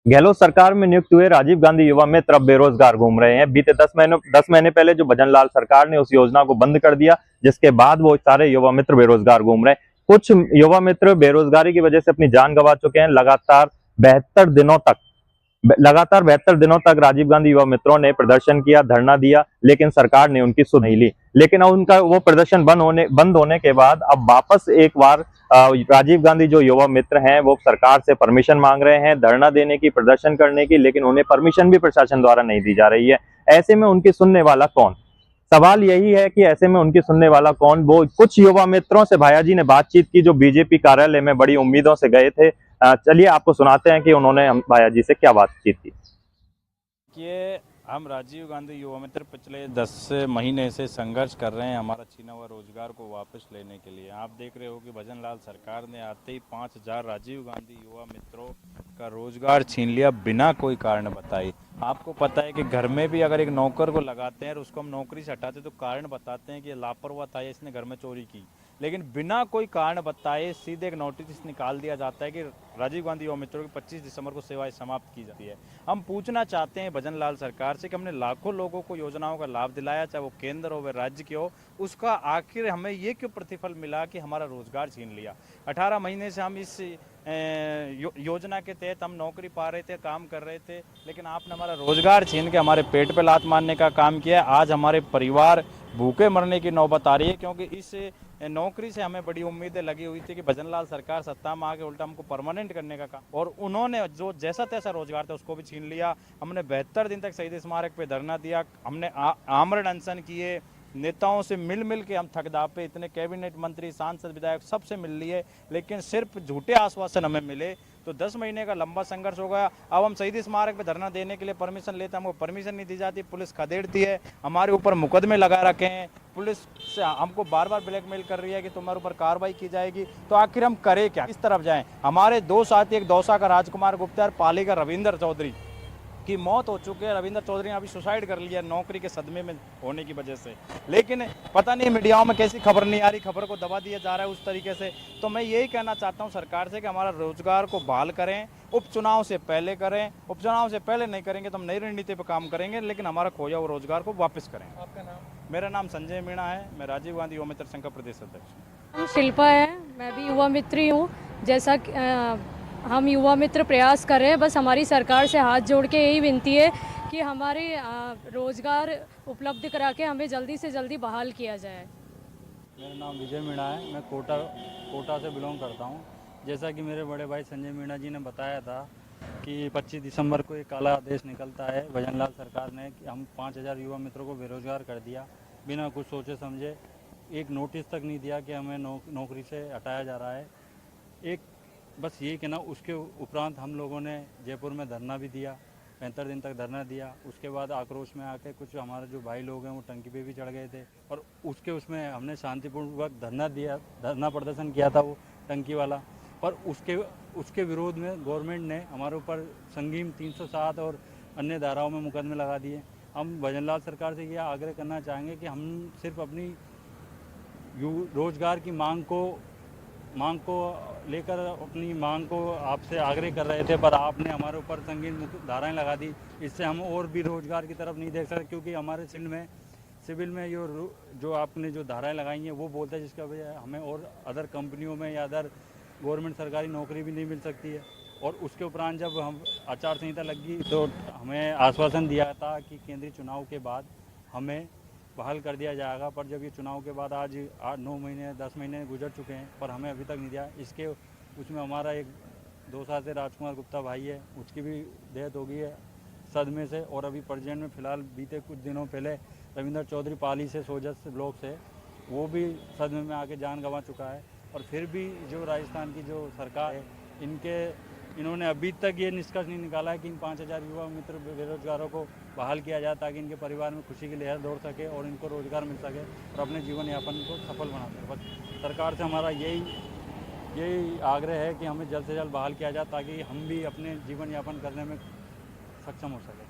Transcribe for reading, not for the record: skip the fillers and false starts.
गहलोत सरकार में नियुक्त हुए राजीव गांधी युवा मित्र अब बेरोजगार घूम रहे हैं। बीते 10 महीने पहले जो भजनलाल सरकार ने उस योजना को बंद कर दिया, जिसके बाद वो सारे युवा मित्र बेरोजगार घूम रहे हैं। कुछ युवा मित्र बेरोजगारी की वजह से अपनी जान गंवा चुके हैं। लगातार 72 दिनों तक राजीव गांधी युवा मित्रों ने प्रदर्शन किया, धरना दिया, लेकिन सरकार ने उनकी सुध नहीं ली। लेकिन अब उनका वो प्रदर्शन बंद होने के बाद अब वापस एक बार राजीव गांधी जो युवा मित्र हैं वो सरकार से परमिशन मांग रहे हैं धरना देने की, प्रदर्शन करने की, लेकिन उन्हें परमिशन भी प्रशासन द्वारा नहीं दी जा रही है। ऐसे में उनकी सुनने वाला कौन? सवाल यही है कि ऐसे में उनकी सुनने वाला कौन। वो कुछ युवा मित्रों से भैया जी ने बातचीत की जो बीजेपी कार्यालय में बड़ी उम्मीदों से गए थे। चलिए आपको सुनाते हैं कि उन्होंने हम भैया जी से क्या बातचीत की। कि हम राजीव गांधी युवा मित्र पिछले 10 महीने से संघर्ष कर रहे हैं हमारा छीना हुआ रोजगार को वापस लेने के लिए। आप देख रहे हो कि भजनलाल सरकार ने आते ही 5000 राजीव गांधी युवा मित्रों का रोजगार छीन लिया बिना कोई कारण बताए। आपको पता है कि घर में भी अगर एक नौकर को लगाते हैं और उसको हम नौकरी से हटाते तो कारण बताते हैं कि लापरवाह था, इसने घर में चोरी की, लेकिन बिना कोई कारण बताए सीधे एक नोटिस निकाल दिया जाता है कि राजीव गांधी युवा मित्रों की 25 दिसंबर को सेवाएं समाप्त की जाती है। हम पूछना चाहते हैं भजनलाल सरकार से कि हमने लाखों लोगों को योजनाओं का लाभ दिलाया, चाहे वो केंद्र हो व राज्य की हो, उसका आखिर हमें ये क्यों प्रतिफल मिला कि हमारा रोजगार छीन लिया। 18 महीने से हम इस योजना के तहत हम नौकरी पा रहे थे, काम कर रहे थे, लेकिन आपने हमारा रोजगार छीन के हमारे पेट पे लात मारने का काम किया। आज हमारे परिवार भूखे मरने की नौबत आ रही है, क्योंकि इस नौकरी से हमें बड़ी उम्मीदें लगी हुई थी कि भजनलाल सरकार सत्ता में आके उल्टा हमको परमानेंट करने का काम, और उन्होंने जो जैसा तैसा रोजगार था उसको भी छीन लिया। हमने 72 दिन तक शहीद स्मारक पे धरना दिया, हमने आमरण अनशन किए, नेताओं से मिल के हम थकदापे, इतने कैबिनेट मंत्री, सांसद, विधायक सबसे मिल लिए, लेकिन सिर्फ झूठे आश्वासन हमें मिले। तो 10 महीने का लंबा संघर्ष हो गया। अब हम शहीद स्मारक पे धरना देने के लिए परमिशन लेते हैं, हमको परमिशन नहीं दी जाती, पुलिस खदेड़ती है, हमारे ऊपर मुकदमे लगा रखे हैं, पुलिस से हमको बार बार ब्लैकमेल कर रही है कि तुम्हारे ऊपर कार्रवाई की जाएगी। तो आखिर हम करें क्या, किस तरफ जाएं? हमारे 2 साथी, एक दौसा का राजकुमार गुप्ता और पाली का रविंदर चौधरी की मौत हो चुकी है। रविंदर चौधरी ने अभी सुसाइड कर लिया नौकरी के सदमे में होने की वजह से, लेकिन पता नहीं मीडियाओं में कैसी खबर नहीं आ रही, खबर को दबा दिया जा रहा है उस तरीके से। तो मैं यही कहना चाहता हूं सरकार से कि हमारा रोजगार को बहाल करें, उपचुनाव से पहले करें। उपचुनाव से पहले नहीं करेंगे तो हम नई रणनीति पर काम करेंगे, लेकिन हमारा खोया हुआ रोजगार को वापस करें। आपका नाम? मेरा नाम संजय मीणा है, मैं राजीव गांधी युवा मित्र संघ का प्रदेश अध्यक्ष हूँ। शिल्पा है, मैं भी युवा मित्र ही हूँ। जैसा हम युवा मित्र प्रयास कर रहे हैं, बस हमारी सरकार से हाथ जोड़ के यही विनती है कि हमारे रोजगार उपलब्ध करा के हमें जल्दी से जल्दी बहाल किया जाए। मेरा नाम विजय मीणा है, मैं कोटा से बिलोंग करता हूँ। जैसा कि मेरे बड़े भाई संजय मीणा जी ने बताया था कि 25 दिसंबर को एक काला आदेश निकलता है भजनलाल सरकार ने कि हम 5000 युवा मित्रों को बेरोजगार कर दिया बिना कुछ सोचे समझे। एक नोटिस तक नहीं दिया कि हमें नौकरी से हटाया जा रहा है। एक बस ये कि ना, उसके उपरांत हम लोगों ने जयपुर में धरना भी दिया, 75 दिन तक धरना दिया। उसके बाद आक्रोश में आके कुछ हमारे जो भाई लोग हैं वो टंकी पे भी चढ़ गए थे, और उसमें हमने शांतिपूर्वक धरना प्रदर्शन किया था वो टंकी वाला। पर उसके विरोध में गवर्नमेंट ने हमारे ऊपर संगीन 307 और अन्य धाराओं में मुकदमे लगा दिए। हम भजनलाल सरकार से यह आग्रह करना चाहेंगे कि हम सिर्फ अपनी रोजगार की मांग को लेकर अपनी मांग को आपसे आग्रह कर रहे थे, पर आपने हमारे ऊपर संगीन धाराएं लगा दी। इससे हम और भी रोजगार की तरफ नहीं देख सकते, क्योंकि हमारे सिविल में जो आपने जो धाराएं लगाई हैं वो बोलता है जिसका वजह हमें और अदर कंपनियों में या अदर गवर्नमेंट सरकारी नौकरी भी नहीं मिल सकती है। और उसके उपरांत जब हम आचार संहिता लगी तो हमें आश्वासन दिया था कि केंद्रीय चुनाव के बाद हमें बहाल कर दिया जाएगा, पर जब ये चुनाव के बाद आज 8-9 महीने 10 महीने गुजर चुके हैं, पर हमें अभी तक नहीं दिया। उसमें हमारा एक 2 साल से राजकुमार गुप्ता भाई है, उसकी भी डेथ हो गई है सदमे से। और अभी प्रेजेंट में फ़िलहाल बीते कुछ दिनों पहले रविंदर चौधरी पाली से सोजत ब्लॉक से, वो भी सदमे में आके जान गंवा चुका है। और फिर भी जो राजस्थान की जो सरकार है इन्होंने अभी तक ये निष्कर्ष नहीं निकाला है कि इन 5000 युवा मित्र बेरोजगारों को बहाल किया जाए, ताकि इनके परिवार में खुशी की लहर दौड़ सके और इनको रोजगार मिल सके और अपने जीवन यापन को सफल बना सके। बस सरकार से हमारा यही आग्रह है कि हमें जल्द से जल्द बहाल किया जाए, ताकि हम भी अपने जीवन यापन करने में सक्षम हो सके।